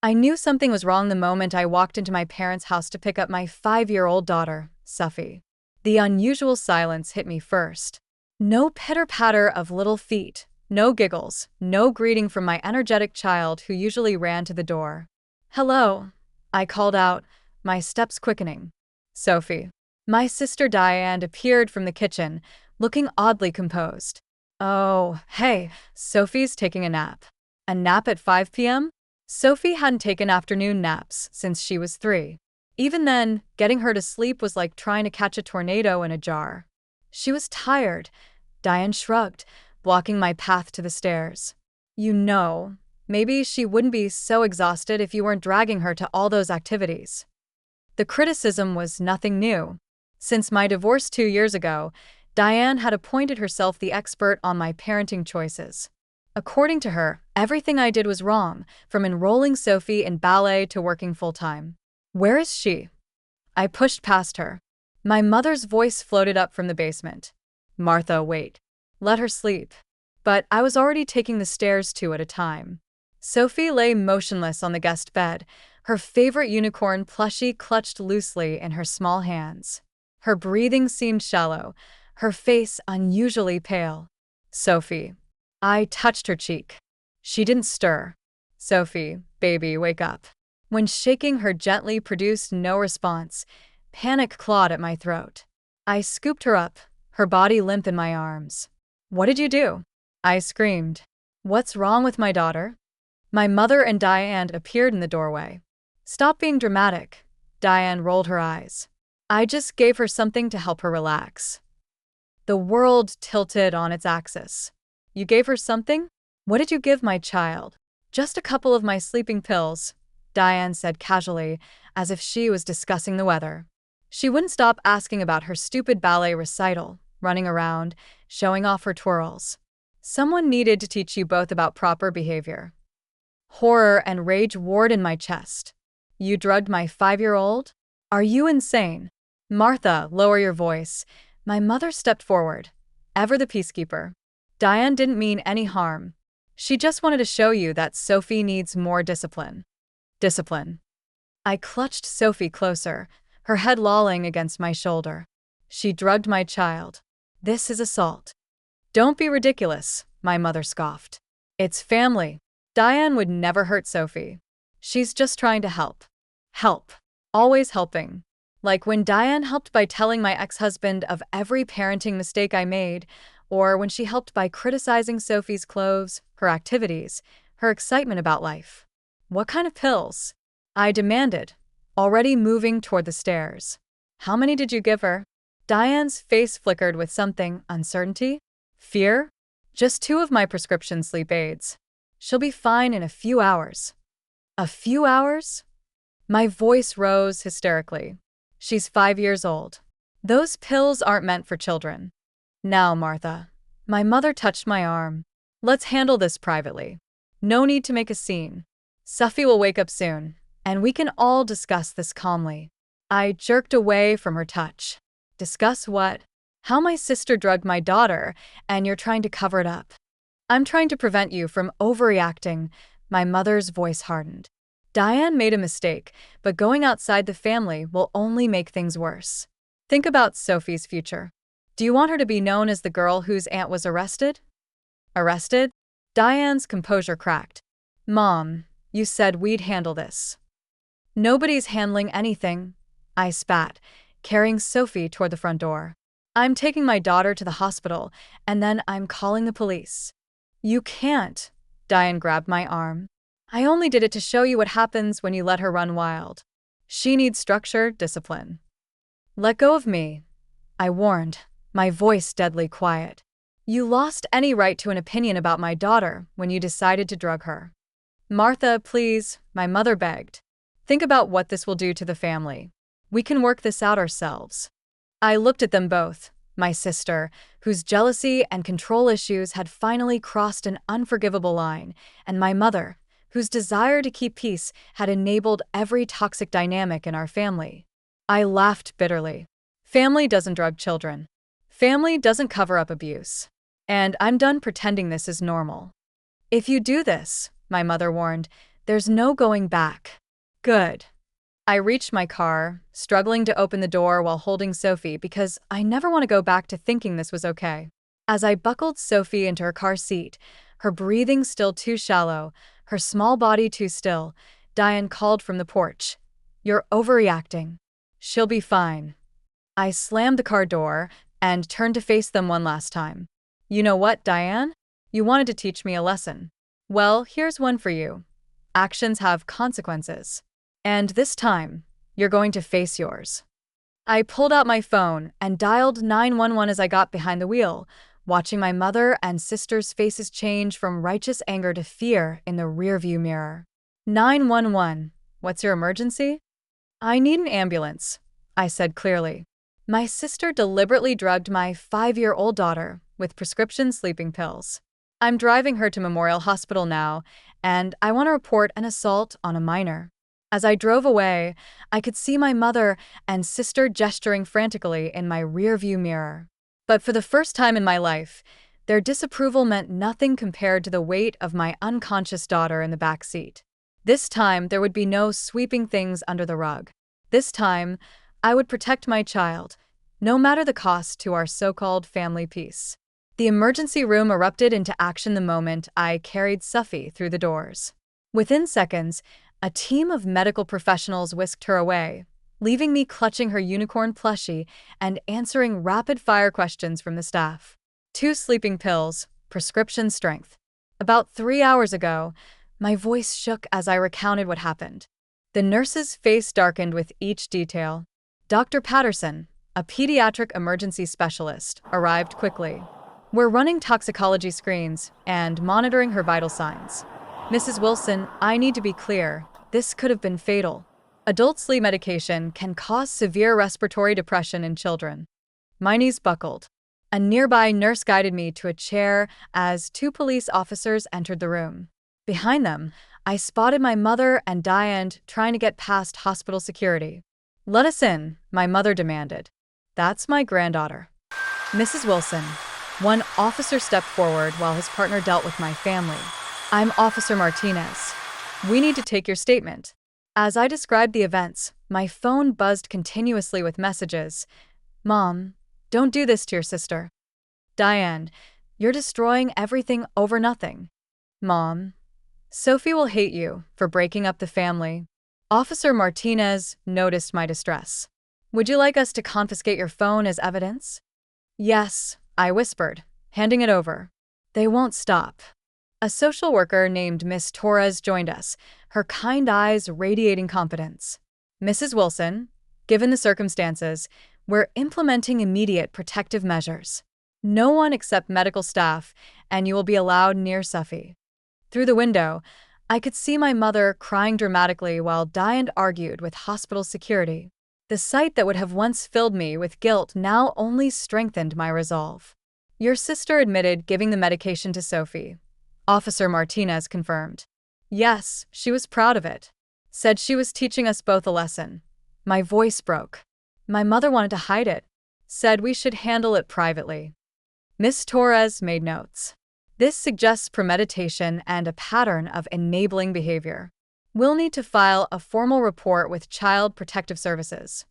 I knew something was wrong the moment I walked into my parents' house to pick up my 5-year-old daughter, Suffy. The unusual silence hit me first. No pitter-patter of little feet, no giggles, no greeting from my energetic child who usually ran to the door. "Hello," I called out, my steps quickening. "Sophie." My sister Diane appeared from the kitchen, looking oddly composed. "Oh, hey, Sophie's taking a nap." A nap at 5 p.m.? Sophie hadn't taken afternoon naps since she was 3. Even then, getting her to sleep was like trying to catch a tornado in a jar. She was tired, Diane shrugged, blocking my path to the stairs. "You know, maybe she wouldn't be so exhausted if you weren't dragging her to all those activities." The criticism was nothing new. Since my divorce 2 years ago, Diane had appointed herself the expert on my parenting choices. According to her, everything I did was wrong, from enrolling Sophie in ballet to working full-time. "Where is she?" I pushed past her. My mother's voice floated up from the basement. "Martha, wait. Let her sleep." But I was already taking the stairs 2 at a time. Sophie lay motionless on the guest bed, her favorite unicorn plushie clutched loosely in her small hands. Her breathing seemed shallow, her face unusually pale. "Sophie." I touched her cheek. She didn't stir. "Sophie, baby, wake up." When shaking her gently produced no response, panic clawed at my throat. I scooped her up, her body limp in my arms. "What did you do?" I screamed. "What's wrong with my daughter?" My mother and Diane appeared in the doorway. "Stop being dramatic." Diane rolled her eyes. "I just gave her something to help her relax." The world tilted on its axis. "You gave her something? What did you give my child?" "Just a couple of my sleeping pills," Diane said casually, as if she was discussing the weather. She wouldn't stop asking about her stupid ballet recital, running around, showing off her twirls. "Someone needed to teach you both about proper behavior." Horror and rage warred in my chest. "You drugged my 5-year-old? Are you insane?" "Martha, lower your voice." My mother stepped forward, ever the peacekeeper. "Diane didn't mean any harm. She just wanted to show you that Sophie needs more discipline." "Discipline." I clutched Sophie closer, her head lolling against my shoulder. "She drugged my child. This is assault." "Don't be ridiculous," my mother scoffed. "It's family. Diane would never hurt Sophie. She's just trying to help." Help. Always helping. Like when Diane helped by telling my ex-husband of every parenting mistake I made, or when she helped by criticizing Sophie's clothes, her activities, her excitement about life. "What kind of pills?" I demanded, already moving toward the stairs. "How many did you give her?" Diane's face flickered with something, uncertainty? Fear? "Just 2 of my prescription sleep aids. She'll be fine in a few hours." "A few hours?" My voice rose hysterically. "She's 5 years old. Those pills aren't meant for children." "Now, Martha." My mother touched my arm. "Let's handle this privately. No need to make a scene. Sophie will wake up soon, and we can all discuss this calmly." I jerked away from her touch. "Discuss what?" "How my sister drugged my daughter, and you're trying to cover it up." "I'm trying to prevent you from overreacting." My mother's voice hardened. "Diane made a mistake, but going outside the family will only make things worse. Think about Sophie's future. Do you want her to be known as the girl whose aunt was arrested?" "Arrested?" Diane's composure cracked. "Mom, you said we'd handle this." "Nobody's handling anything," I spat, carrying Sophie toward the front door. "I'm taking my daughter to the hospital, and then I'm calling the police." "You can't." Diane grabbed my arm. "I only did it to show you what happens when you let her run wild. She needs structure, discipline." "Let go of me," I warned, my voice deadly quiet. "You lost any right to an opinion about my daughter when you decided to drug her." "Martha, please," my mother begged. "Think about what this will do to the family. We can work this out ourselves." I looked at them both, my sister, whose jealousy and control issues had finally crossed an unforgivable line, and my mother, whose desire to keep peace had enabled every toxic dynamic in our family. I laughed bitterly. Family doesn't drug children. Family doesn't cover up abuse. And I'm done pretending this is normal. "If you do this," my mother warned, There's no going back. Good. I reached my car, struggling to open the door while holding Sophie because I never want to go back to thinking this was okay. As I buckled Sophie into her car seat, her breathing still too shallow, her small body too still, Diane called from the porch. "You're overreacting. She'll be fine." I slammed the car door and turned to face them one last time. "You know what, Diane? You wanted to teach me a lesson. Well, here's one for you. Actions have consequences. And this time, you're going to face yours." I pulled out my phone and dialed 911 as I got behind the wheel, watching my mother and sister's faces change from righteous anger to fear in the rearview mirror. 911, what's your emergency? "I need an ambulance," I said clearly. "My sister deliberately drugged my 5-year-old daughter with prescription sleeping pills. I'm driving her to Memorial Hospital now, and I want to report an assault on a minor." As I drove away, I could see my mother and sister gesturing frantically in my rearview mirror. But for the first time in my life, their disapproval meant nothing compared to the weight of my unconscious daughter in the back seat. This time, there would be no sweeping things under the rug. This time, I would protect my child, no matter the cost to our so-called family peace. The emergency room erupted into action the moment I carried Sophie through the doors. Within seconds, a team of medical professionals whisked her away, leaving me clutching her unicorn plushie and answering rapid-fire questions from the staff. 2 sleeping pills, prescription strength. About 3 hours ago, my voice shook as I recounted what happened. The nurse's face darkened with each detail. Dr. Patterson, a pediatric emergency specialist, arrived quickly. "We're running toxicology screens and monitoring her vital signs. Mrs. Wilson, I need to be clear. This could have been fatal. Adult sleep medication can cause severe respiratory depression in children." My knees buckled. A nearby nurse guided me to a chair as 2 police officers entered the room. Behind them, I spotted my mother and Diane trying to get past hospital security. "Let us in," my mother demanded. "That's my granddaughter." "Mrs. Wilson." One officer stepped forward while his partner dealt with my family. "I'm Officer Martinez. We need to take your statement." As I described the events, my phone buzzed continuously with messages. "Mom, don't do this to your sister." "Diane, you're destroying everything over nothing." "Mom, Sophie will hate you for breaking up the family." Officer Martinez noticed my distress. "Would you like us to confiscate your phone as evidence?" "Yes," I whispered, handing it over. "They won't stop." A social worker named Miss Torres joined us, her kind eyes radiating confidence. "Mrs. Wilson, given the circumstances, we're implementing immediate protective measures. No one except medical staff, and you will be allowed near Sophie." Through the window, I could see my mother crying dramatically while Diane argued with hospital security. The sight that would have once filled me with guilt now only strengthened my resolve. "Your sister admitted giving the medication to Sophie," Officer Martinez confirmed. "Yes, she was proud of it. Said she was teaching us both a lesson." My voice broke. "My mother wanted to hide it. Said we should handle it privately." Miss Torres made notes. "This suggests premeditation and a pattern of enabling behavior. We'll need to file a formal report with Child Protective Services."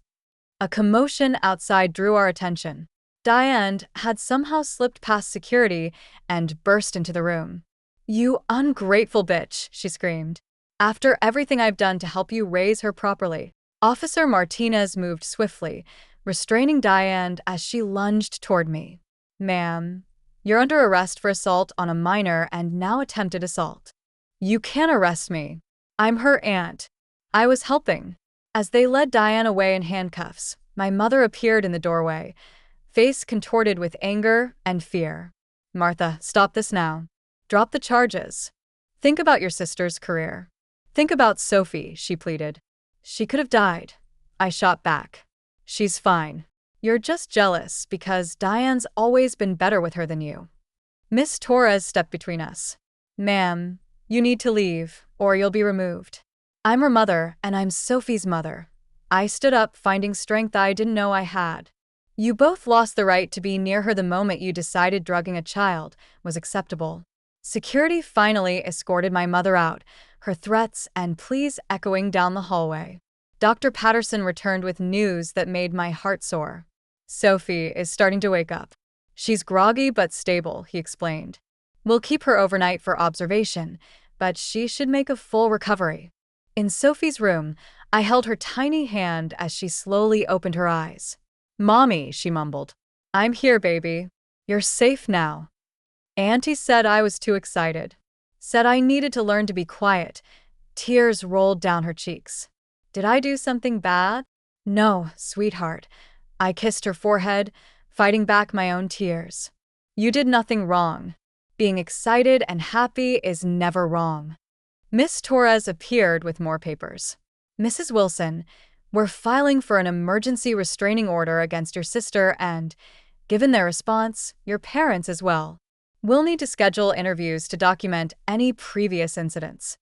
A commotion outside drew our attention. Diane had somehow slipped past security and burst into the room. "You ungrateful bitch," she screamed. "After everything I've done to help you raise her properly." Officer Martinez moved swiftly, restraining Diane as she lunged toward me. "Ma'am, you're under arrest for assault on a minor and now attempted assault." "You can't arrest me. I'm her aunt. I was helping." As they led Diane away in handcuffs, my mother appeared in the doorway, face contorted with anger and fear. "Martha, stop this now. Drop the charges. Think about your sister's career. Think about Sophie," she pleaded. "She could have died." I shot back. "She's fine. You're just jealous because Diane's always been better with her than you." Miss Torres stepped between us. "Ma'am, you need to leave, or you'll be removed. I'm her mother, and I'm Sophie's mother." I stood up, finding strength I didn't know I had. "You both lost the right to be near her the moment you decided drugging a child was acceptable." Security finally escorted my mother out, her threats and pleas echoing down the hallway. Dr. Patterson returned with news that made my heart soar. Sophie is starting to wake up. She's groggy but stable, he explained. We'll keep her overnight for observation, but she should make a full recovery. In Sophie's room, I held her tiny hand as she slowly opened her eyes. Mommy, she mumbled. I'm here, baby. You're safe now. Auntie said I was too excited. Said I needed to learn to be quiet. Tears rolled down her cheeks. Did I do something bad? No, sweetheart. I kissed her forehead, fighting back my own tears. You did nothing wrong. Being excited and happy is never wrong. Miss Torres appeared with more papers. Mrs. Wilson, we're filing for an emergency restraining order against your sister and, given their response, your parents as well. We'll need to schedule interviews to document any previous incidents.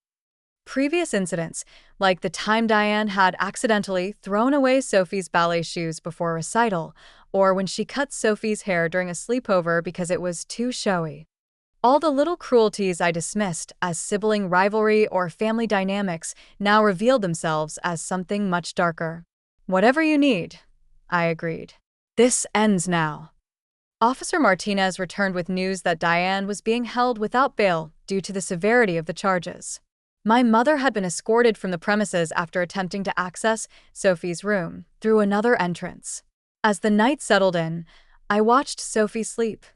Previous incidents, like the time Diane had accidentally thrown away Sophie's ballet shoes before a recital, or when she cut Sophie's hair during a sleepover because it was too showy. All the little cruelties I dismissed as sibling rivalry or family dynamics now revealed themselves as something much darker. Whatever you need, I agreed. This ends now. Officer Martinez returned with news that Diane was being held without bail due to the severity of the charges. My mother had been escorted from the premises after attempting to access Sophie's room through another entrance. As the night settled in, I watched Sophie sleep.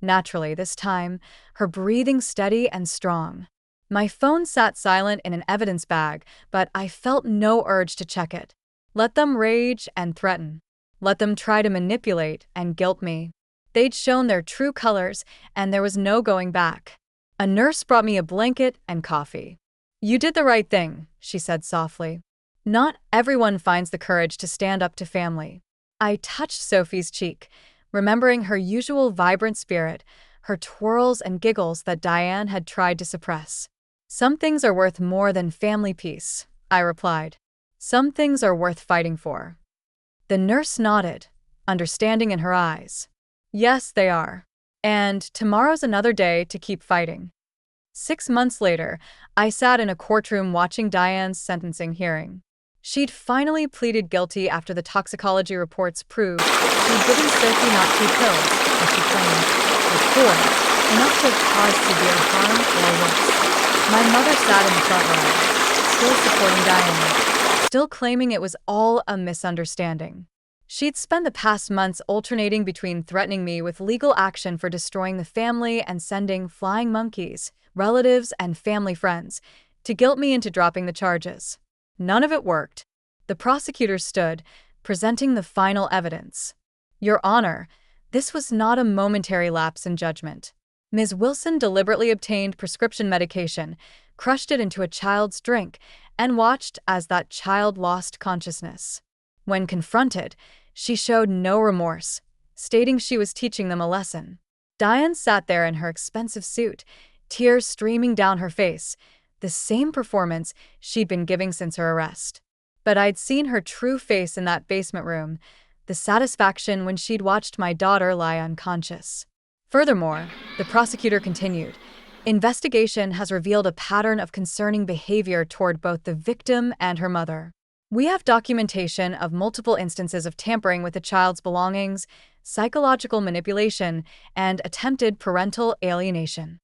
Naturally, this time, her breathing steady and strong. My phone sat silent in an evidence bag, but I felt no urge to check it. Let them rage and threaten. Let them try to manipulate and guilt me. They'd shown their true colors, and there was no going back. A nurse brought me a blanket and coffee. You did the right thing, she said softly. Not everyone finds the courage to stand up to family. I touched Sophie's cheek, remembering her usual vibrant spirit, her twirls and giggles that Diane had tried to suppress. Some things are worth more than family peace, I replied. Some things are worth fighting for. The nurse nodded, understanding in her eyes. Yes, they are. And tomorrow's another day to keep fighting. 6 months later, I sat in a courtroom watching Diane's sentencing hearing. She'd finally pleaded guilty after the toxicology reports proved she'd given Sophie not 2 pills, as she claimed, but 4, enough to have caused severe harm or worse. My mother sat in the front row, still supporting Diane, still claiming it was all a misunderstanding. She'd spent the past months alternating between threatening me with legal action for destroying the family and sending flying monkeys, relatives and family friends, to guilt me into dropping the charges. None of it worked. The prosecutor stood, presenting the final evidence. Your Honor, this was not a momentary lapse in judgment. Ms. Wilson deliberately obtained prescription medication, crushed it into a child's drink, and watched as that child lost consciousness. When confronted, she showed no remorse, stating she was teaching them a lesson. Diane sat there in her expensive suit, tears streaming down her face, the same performance she'd been giving since her arrest. But I'd seen her true face in that basement room, the satisfaction when she'd watched my daughter lie unconscious. Furthermore, the prosecutor continued, investigation has revealed a pattern of concerning behavior toward both the victim and her mother. We have documentation of multiple instances of tampering with the child's belongings, psychological manipulation, and attempted parental alienation.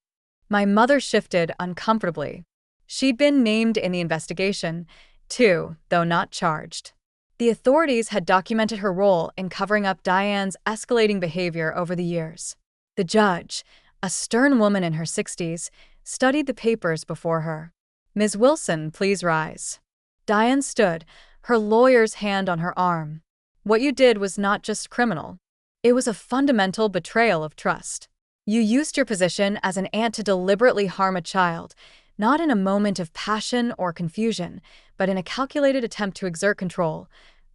My mother shifted uncomfortably. She'd been named in the investigation, too, though not charged. The authorities had documented her role in covering up Diane's escalating behavior over the years. The judge, a stern woman in her 60s, studied the papers before her. Ms. Wilson, please rise. Diane stood, her lawyer's hand on her arm. What you did was not just criminal. It was a fundamental betrayal of trust. You used your position as an aunt to deliberately harm a child, not in a moment of passion or confusion, but in a calculated attempt to exert control.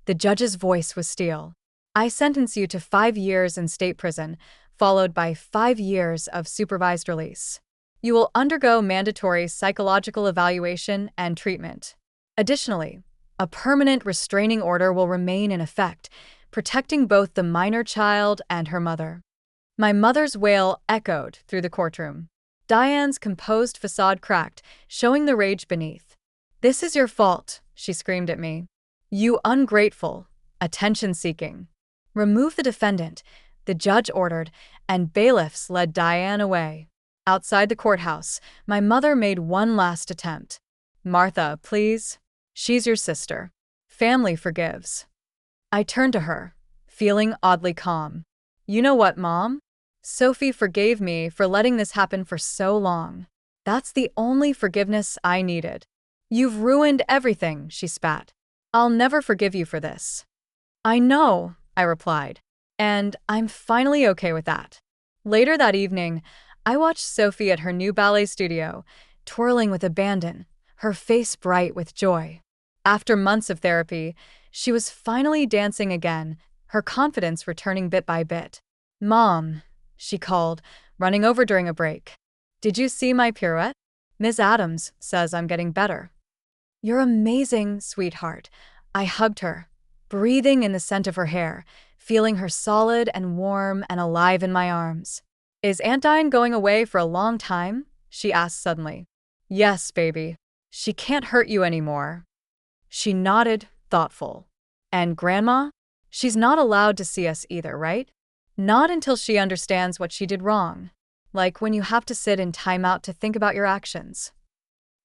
The judge's voice was steel. I sentence you to 5 years in state prison, followed by 5 years of supervised release. You will undergo mandatory psychological evaluation and treatment. Additionally, a permanent restraining order will remain in effect, protecting both the minor child and her mother. My mother's wail echoed through the courtroom. Diane's composed facade cracked, showing the rage beneath. "This is your fault," she screamed at me. "You ungrateful, attention-seeking." "Remove the defendant," the judge ordered, and bailiffs led Diane away. Outside the courthouse, my mother made one last attempt. "Martha, please. She's your sister. Family forgives." I turned to her, feeling oddly calm. "You know what, Mom? Sophie forgave me for letting this happen for so long. That's the only forgiveness I needed." "You've ruined everything," she spat. "I'll never forgive you for this." "I know," I replied. "And I'm finally okay with that." Later that evening, I watched Sophie at her new ballet studio, twirling with abandon, her face bright with joy. After months of therapy, she was finally dancing again, her confidence returning bit by bit. "Mom," she called, running over during a break. "Did you see my pirouette? Miss Adams says I'm getting better." "You're amazing, sweetheart." I hugged her, breathing in the scent of her hair, feeling her solid and warm and alive in my arms. "Is Aunt Diane going away for a long time?" she asked suddenly. "Yes, baby. She can't hurt you anymore." She nodded, thoughtful. "And Grandma? She's not allowed to see us either, right?" "Not until she understands what she did wrong. Like when you have to sit in timeout to think about your actions."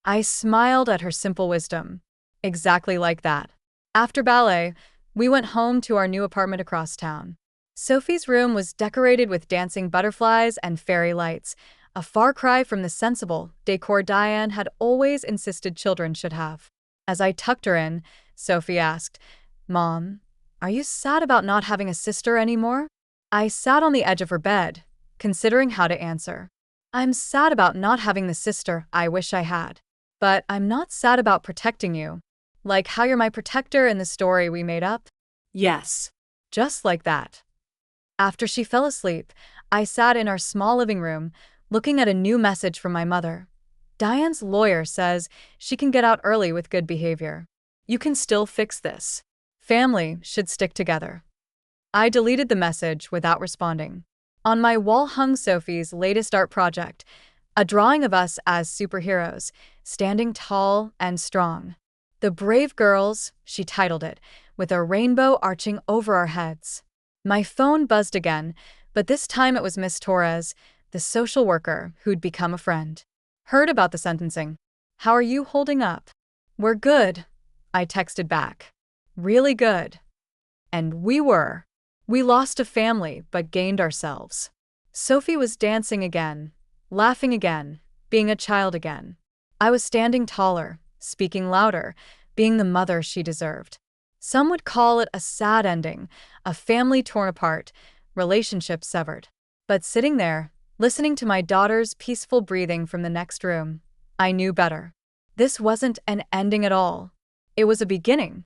I smiled at her simple wisdom. Exactly like that. After ballet, we went home to our new apartment across town. Sophie's room was decorated with dancing butterflies and fairy lights, a far cry from the sensible decor Diane had always insisted children should have. As I tucked her in, Sophie asked, "Mom, are you sad about not having a sister anymore?" I sat on the edge of her bed, considering how to answer. "I'm sad about not having the sister I wish I had. But I'm not sad about protecting you. Like how you're my protector in the story we made up?" "Yes." Just like that. After she fell asleep, I sat in our small living room, looking at a new message from my mother. "Diane's lawyer says she can get out early with good behavior. You can still fix this. Family should stick together." I deleted the message without responding. On my wall hung Sophie's latest art project, a drawing of us as superheroes, standing tall and strong. "The Brave Girls," she titled it, with a rainbow arching over our heads. My phone buzzed again, but this time it was Miss Torres, the social worker who'd become a friend. "Heard about the sentencing. How are you holding up?" "We're good," I texted back. "Really good." And we were. We lost a family, but gained ourselves. Sophie was dancing again, laughing again, being a child again. I was standing taller, speaking louder, being the mother she deserved. Some would call it a sad ending, a family torn apart, relationships severed. But sitting there, listening to my daughter's peaceful breathing from the next room, I knew better. This wasn't an ending at all. It was a beginning.